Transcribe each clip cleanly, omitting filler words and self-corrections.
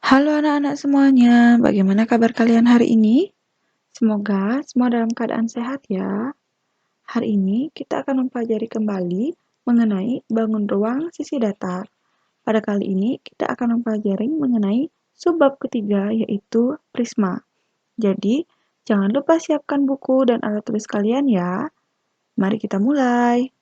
Halo anak-anak semuanya, bagaimana kabar kalian hari ini? Semoga semua dalam keadaan sehat ya. Hari ini kita akan mempelajari kembali mengenai bangun ruang sisi datar. Pada kali ini kita akan mempelajari mengenai subbab ketiga yaitu prisma. Jadi, jangan lupa siapkan buku dan alat tulis kalian ya. Mari kita mulai.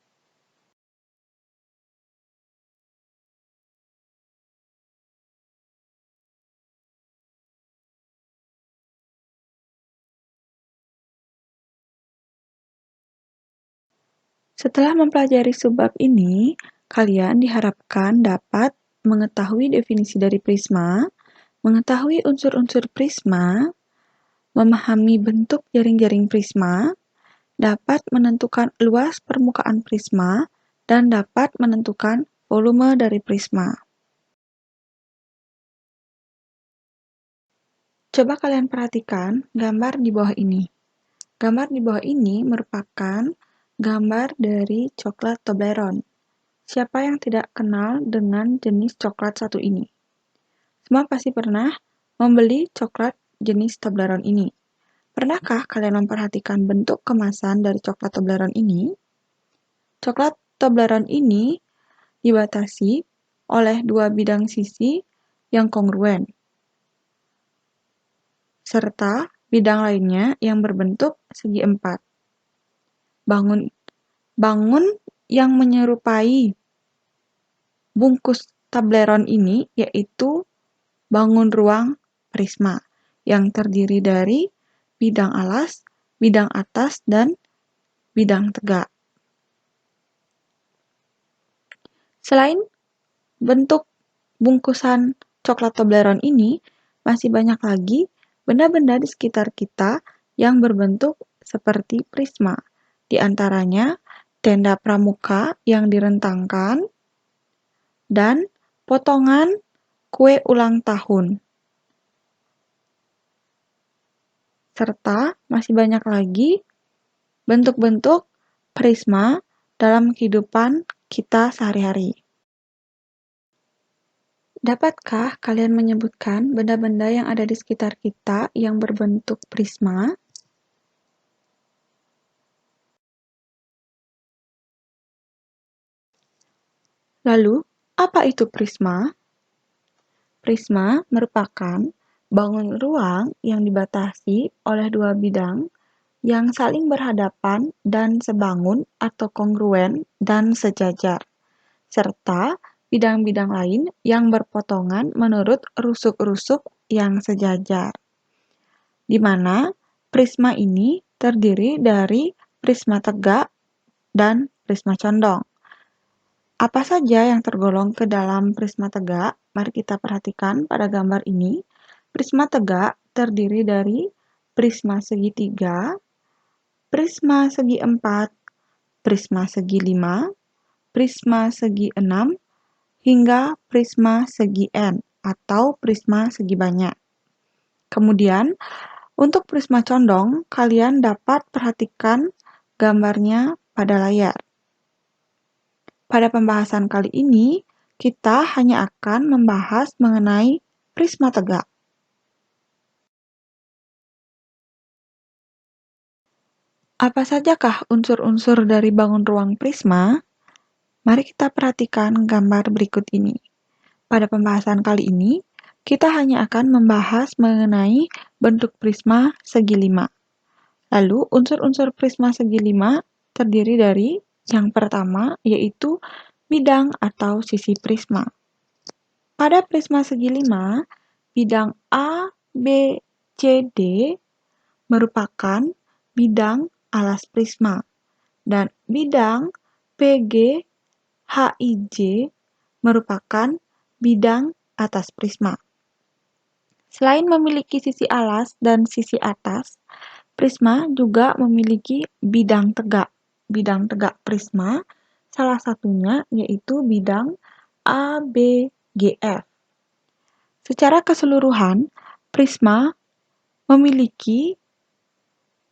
Setelah mempelajari subbab ini, kalian diharapkan dapat mengetahui definisi dari prisma, mengetahui unsur-unsur prisma, memahami bentuk jaring-jaring prisma, dapat menentukan luas permukaan prisma, dan dapat menentukan volume dari prisma. Coba kalian perhatikan gambar di bawah ini. Gambar di bawah ini merupakan gambar dari coklat Toblerone. Siapa yang tidak kenal dengan jenis coklat satu ini? Semua pasti pernah membeli coklat jenis Toblerone ini. Pernahkah kalian memperhatikan bentuk kemasan dari coklat Toblerone ini? Coklat Toblerone ini dibatasi oleh dua bidang sisi yang kongruen, serta bidang lainnya yang berbentuk segi empat. Bangun yang menyerupai bungkus Toblerone ini yaitu bangun ruang prisma yang terdiri dari bidang alas, bidang atas, dan bidang tegak. Selain bentuk bungkusan coklat Toblerone ini, masih banyak lagi benda-benda di sekitar kita yang berbentuk seperti prisma. Di antaranya tenda pramuka yang direntangkan dan potongan kue ulang tahun. Serta masih banyak lagi bentuk-bentuk prisma dalam kehidupan kita sehari-hari. Dapatkah kalian menyebutkan benda-benda yang ada di sekitar kita yang berbentuk prisma? Lalu, apa itu prisma? Prisma merupakan bangun ruang yang dibatasi oleh dua bidang yang saling berhadapan dan sebangun atau kongruen dan sejajar, serta bidang-bidang lain yang berpotongan menurut rusuk-rusuk yang sejajar, di mana prisma ini terdiri dari prisma tegak dan prisma condong. Apa saja yang tergolong ke dalam prisma tegak? Mari kita perhatikan pada gambar ini. Prisma tegak terdiri dari prisma segitiga, prisma segi empat, prisma segi lima, prisma segi enam, hingga prisma segi N atau prisma segi banyak. Kemudian, untuk prisma condong, kalian dapat perhatikan gambarnya pada layar. Pada pembahasan kali ini, kita hanya akan membahas mengenai prisma tegak. Apa sajakah unsur-unsur dari bangun ruang prisma? Mari kita perhatikan gambar berikut ini. Pada pembahasan kali ini, kita hanya akan membahas mengenai bentuk prisma segi lima. Lalu, unsur-unsur prisma segi lima terdiri dari yang pertama, yaitu bidang atau sisi prisma. Pada prisma segi lima, bidang A, B, C, D merupakan bidang alas prisma, dan bidang PG, HIJ merupakan bidang atas prisma. Selain memiliki sisi alas dan sisi atas, prisma juga memiliki bidang tegak. Bidang tegak prisma salah satunya yaitu bidang ABGF. Secara keseluruhan, prisma memiliki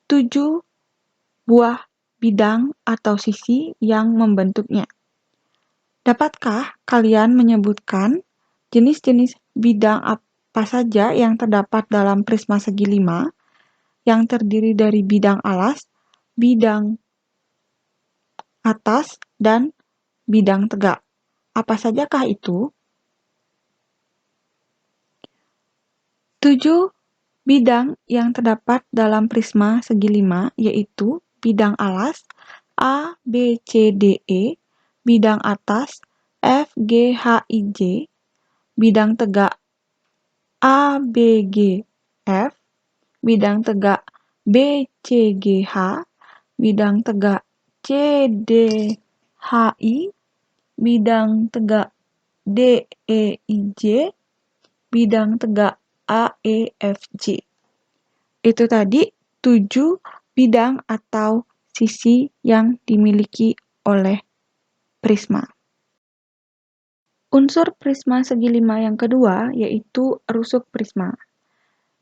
7 buah bidang atau sisi yang membentuknya. Dapatkah kalian menyebutkan jenis-jenis bidang apa saja yang terdapat dalam prisma segi 5 yang terdiri dari bidang alas, bidang atas, dan bidang tegak. Apa sajakah itu? 7 bidang yang terdapat dalam prisma segi 5 yaitu bidang alas A, B, C, D, E, bidang atas F, G, H, I, J, bidang tegak A, B, G, F, bidang tegak B, C, G, H, bidang tegak C, D, H, I, bidang tegak D, E, I, J, bidang tegak A, E, F, G. Itu tadi 7 bidang atau sisi yang dimiliki oleh prisma. Unsur prisma segi 5 yang kedua yaitu rusuk prisma.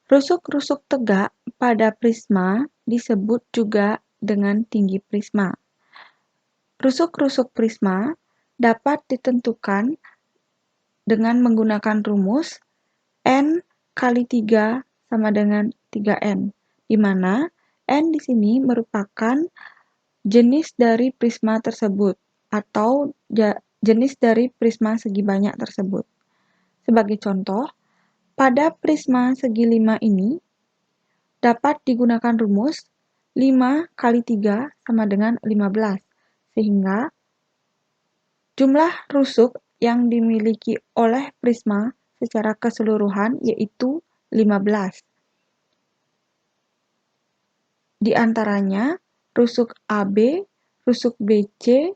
Rusuk-rusuk tegak pada prisma disebut juga dengan tinggi prisma. Rusuk-rusuk prisma dapat ditentukan dengan menggunakan rumus N kali 3 sama dengan 3N, di mana N di sini merupakan jenis dari prisma tersebut atau jenis dari prisma segi banyak tersebut. Sebagai contoh, pada prisma segi 5 ini dapat digunakan rumus 5 kali 3 sama dengan 15, sehingga jumlah rusuk yang dimiliki oleh prisma secara keseluruhan yaitu 15. Di antaranya rusuk AB, rusuk BC,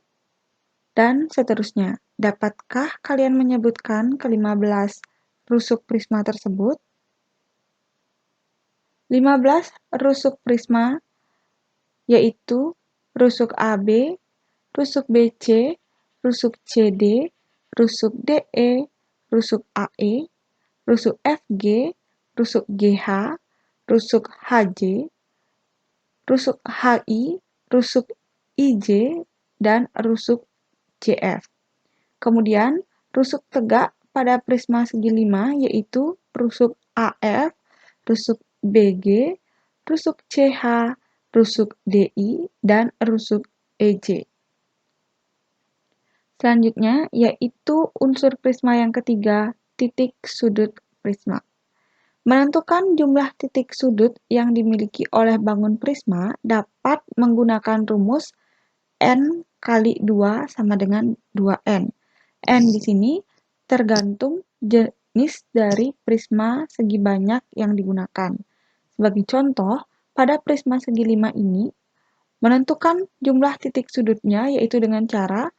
dan seterusnya. Dapatkah kalian menyebutkan ke-15 rusuk prisma tersebut? 15 rusuk prisma yaitu rusuk AB, rusuk BC, rusuk CD, rusuk DE, rusuk AE, rusuk FG, rusuk GH, rusuk HJ, rusuk HI, rusuk IJ, dan rusuk CF. Kemudian, rusuk tegak pada prisma segi 5 yaitu rusuk AF, rusuk BG, rusuk CH, rusuk DI, dan rusuk EJ. Selanjutnya, yaitu unsur prisma yang ketiga, titik sudut prisma. Menentukan jumlah titik sudut yang dimiliki oleh bangun prisma dapat menggunakan rumus N kali 2 sama dengan 2N. N di sini tergantung jenis dari prisma segi banyak yang digunakan. Sebagai contoh, pada prisma segi 5 ini, menentukan jumlah titik sudutnya yaitu dengan cara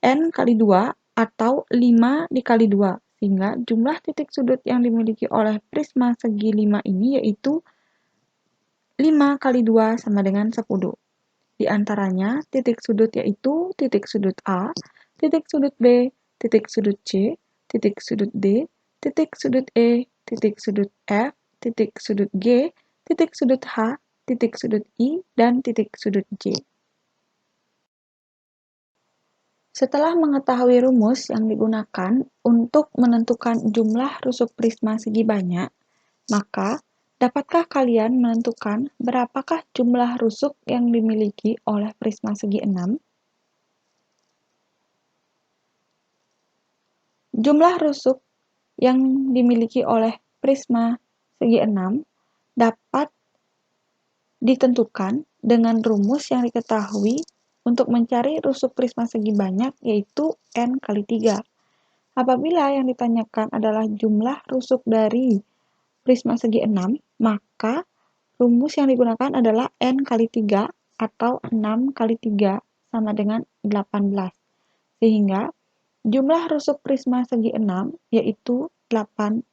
N kali 2 atau 5 dikali 2, sehingga jumlah titik sudut yang dimiliki oleh prisma segi 5 ini yaitu 5 kali 2 sama dengan 10. Di antaranya, titik sudut yaitu titik sudut A, titik sudut B, titik sudut C, titik sudut D, titik sudut E, titik sudut F, titik sudut G, titik sudut H, titik sudut I, dan titik sudut J. Setelah mengetahui rumus yang digunakan untuk menentukan jumlah rusuk prisma segi banyak, maka dapatkah kalian menentukan berapakah jumlah rusuk yang dimiliki oleh prisma segi 6? Jumlah rusuk yang dimiliki oleh prisma segi 6 dapat ditentukan dengan rumus yang diketahui untuk mencari rusuk prisma segi banyak yaitu N kali 3. Apabila yang ditanyakan adalah jumlah rusuk dari prisma segi 6, maka rumus yang digunakan adalah N kali 3 atau 6 kali 3 sama dengan 18. Sehingga jumlah rusuk prisma segi 6 yaitu 18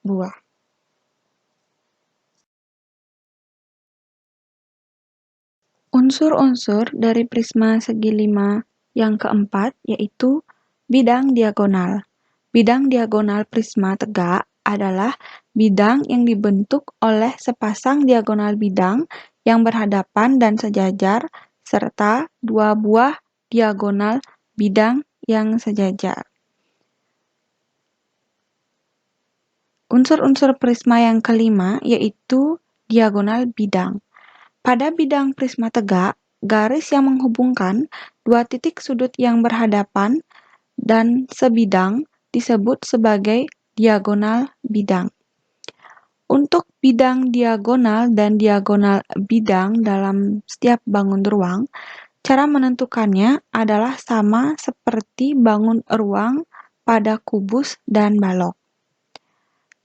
buah. Unsur-unsur dari prisma segi 5 yang keempat yaitu bidang diagonal. Bidang diagonal prisma tegak adalah bidang yang dibentuk oleh sepasang diagonal bidang yang berhadapan dan sejajar serta dua buah diagonal bidang yang sejajar. Unsur-unsur prisma yang kelima yaitu diagonal bidang. Pada bidang prisma tegak, garis yang menghubungkan dua titik sudut yang berhadapan dan sebidang disebut sebagai diagonal bidang. Untuk bidang diagonal dan diagonal bidang dalam setiap bangun ruang, cara menentukannya adalah sama seperti bangun ruang pada kubus dan balok.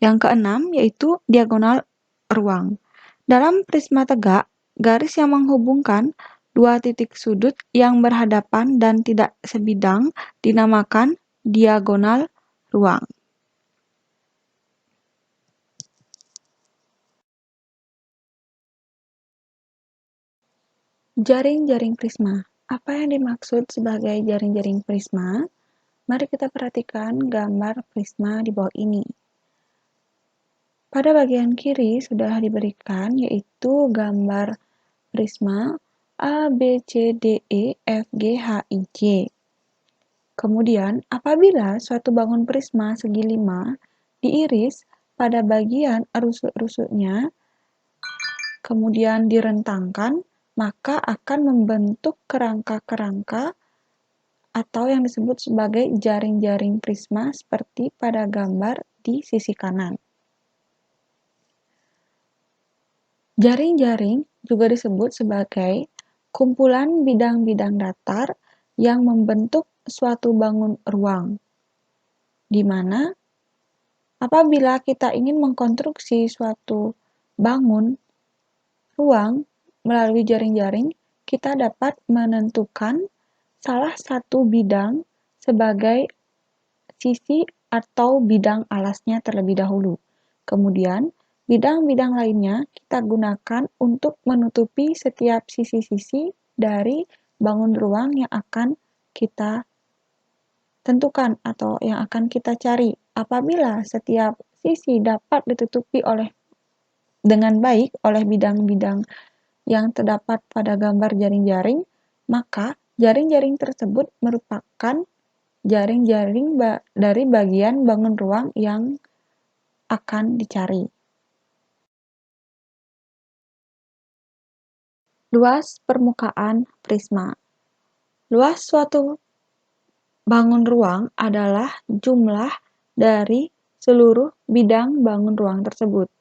Yang keenam yaitu diagonal ruang. Dalam prisma tegak, garis yang menghubungkan dua titik sudut yang berhadapan dan tidak sebidang dinamakan diagonal ruang. Jaring-jaring prisma. Apa yang dimaksud sebagai jaring-jaring prisma? Mari kita perhatikan gambar prisma di bawah ini. Pada bagian kiri sudah diberikan yaitu gambar prisma A, B, C, D, E, F, G, H, I, J. Kemudian, apabila suatu bangun prisma segi 5 diiris pada bagian rusuk-rusuknya, kemudian direntangkan, maka akan membentuk kerangka-kerangka atau yang disebut sebagai jaring-jaring prisma seperti pada gambar di sisi kanan. Jaring-jaring juga disebut sebagai kumpulan bidang-bidang datar yang membentuk suatu bangun ruang, di mana apabila kita ingin mengkonstruksi suatu bangun ruang melalui jaring-jaring, kita dapat menentukan salah satu bidang sebagai sisi atau bidang alasnya terlebih dahulu. Kemudian, bidang-bidang lainnya kita gunakan untuk menutupi setiap sisi-sisi dari bangun ruang yang akan kita tentukan atau yang akan kita cari. Apabila setiap sisi dapat ditutupi dengan baik oleh bidang-bidang yang terdapat pada gambar jaring-jaring, maka jaring-jaring tersebut merupakan jaring-jaring dari bagian bangun ruang yang akan dicari. Luas permukaan prisma. Luas suatu bangun ruang adalah jumlah dari seluruh bidang bangun ruang tersebut.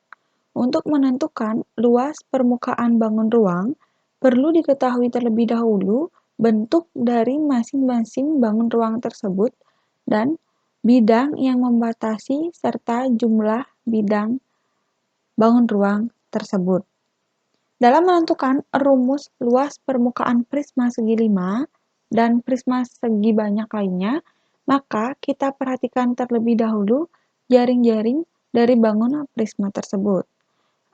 Untuk menentukan luas permukaan bangun ruang, perlu diketahui terlebih dahulu bentuk dari masing-masing bangun ruang tersebut dan bidang yang membatasi serta jumlah bidang bangun ruang tersebut. Dalam menentukan rumus luas permukaan prisma segi 5 dan prisma segi banyak lainnya, maka kita perhatikan terlebih dahulu jaring-jaring dari bangun prisma tersebut.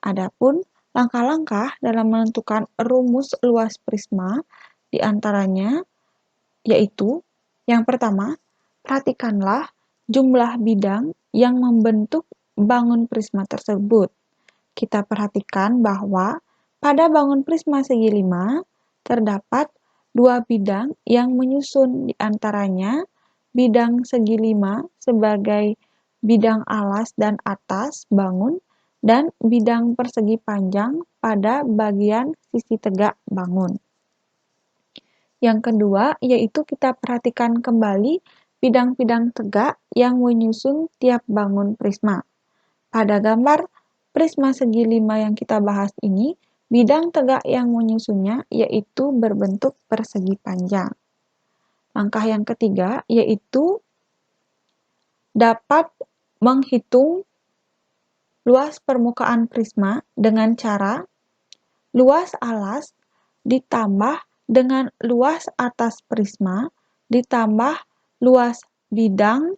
Adapun langkah-langkah dalam menentukan rumus luas prisma diantaranya yaitu yang pertama, perhatikanlah jumlah bidang yang membentuk bangun prisma tersebut. Kita perhatikan bahwa pada bangun prisma segi 5 terdapat dua bidang yang menyusun diantaranya bidang segi 5 sebagai bidang alas dan atas bangun dan bidang persegi panjang pada bagian sisi tegak bangun. Yang kedua, yaitu kita perhatikan kembali bidang-bidang tegak yang menyusun tiap bangun prisma. Pada gambar prisma segi 5 yang kita bahas ini, bidang tegak yang menyusunnya yaitu berbentuk persegi panjang. Langkah yang ketiga yaitu dapat menghitung luas permukaan prisma dengan cara luas alas ditambah dengan luas atas prisma ditambah luas bidang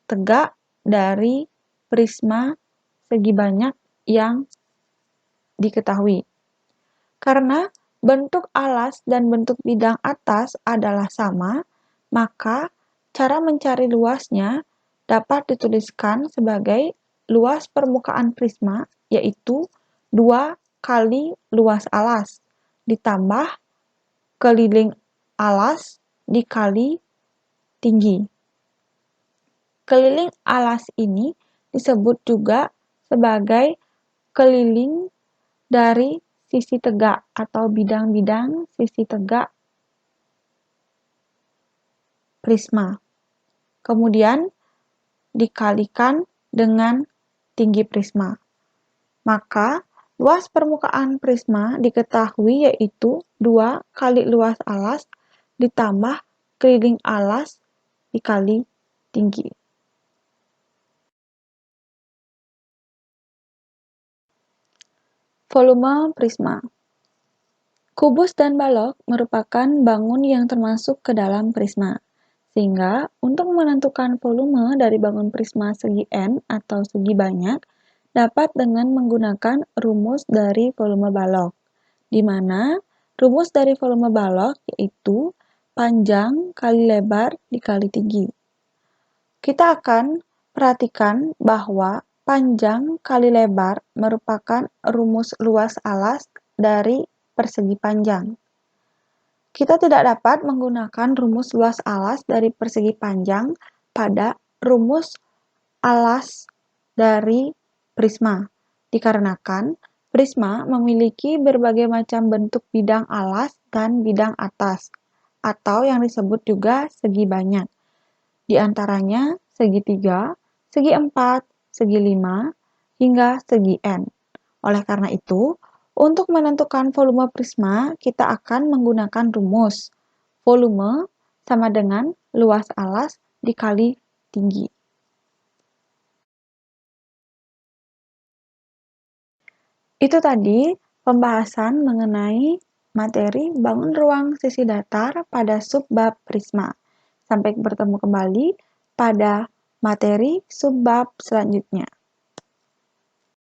tegak dari prisma segi banyak yang diketahui. Karena bentuk alas dan bentuk bidang atas adalah sama, maka cara mencari luasnya dapat dituliskan sebagai luas permukaan prisma, yaitu 2 kali luas alas, ditambah keliling alas dikali tinggi. Keliling alas ini disebut juga sebagai keliling dari sisi tegak atau bidang-bidang sisi tegak prisma. Kemudian dikalikan dengan tinggi prisma. Maka luas permukaan prisma diketahui yaitu 2 kali luas alas ditambah keliling alas dikali tinggi. Volume prisma. Kubus dan balok merupakan bangun yang termasuk ke dalam prisma. Sehingga untuk menentukan volume dari bangun prisma segi N atau segi banyak dapat dengan menggunakan rumus dari volume balok, di mana rumus dari volume balok yaitu panjang kali lebar dikali tinggi. Kita akan perhatikan bahwa panjang kali lebar merupakan rumus luas alas dari persegi panjang. Kita tidak dapat menggunakan rumus luas alas dari persegi panjang pada rumus alas dari prisma, dikarenakan prisma memiliki berbagai macam bentuk bidang alas dan bidang atas, atau yang disebut juga segi banyak. Di antaranya segi 3, segi 4, segi 5, hingga segi N. Oleh karena itu, untuk menentukan volume prisma, kita akan menggunakan rumus volume sama dengan luas alas dikali tinggi. Itu tadi pembahasan mengenai materi bangun ruang sisi datar pada subbab prisma. Sampai bertemu kembali pada materi subbab selanjutnya.